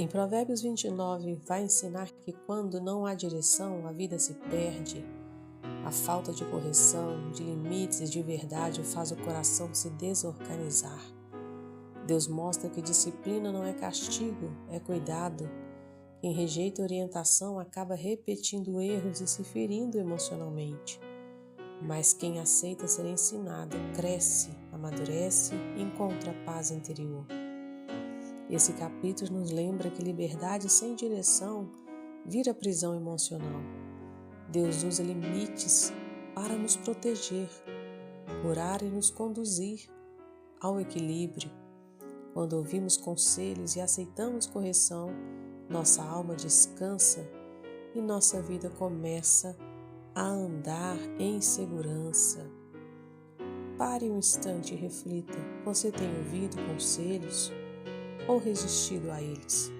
Em Provérbios 29, vai ensinar que quando não há direção, a vida se perde. A falta de correção, de limites e de verdade faz o coração se desorganizar. Deus mostra que disciplina não é castigo, é cuidado. Quem rejeita orientação acaba repetindo erros e se ferindo emocionalmente. Mas quem aceita ser ensinado cresce, amadurece e encontra paz interior. Esse capítulo nos lembra que liberdade sem direção vira prisão emocional. Deus usa limites para nos proteger, curar e nos conduzir ao equilíbrio. Quando ouvimos conselhos e aceitamos correção, nossa alma descansa e nossa vida começa a andar em segurança. Pare um instante e reflita: você tem ouvido conselhos ou resistido a eles?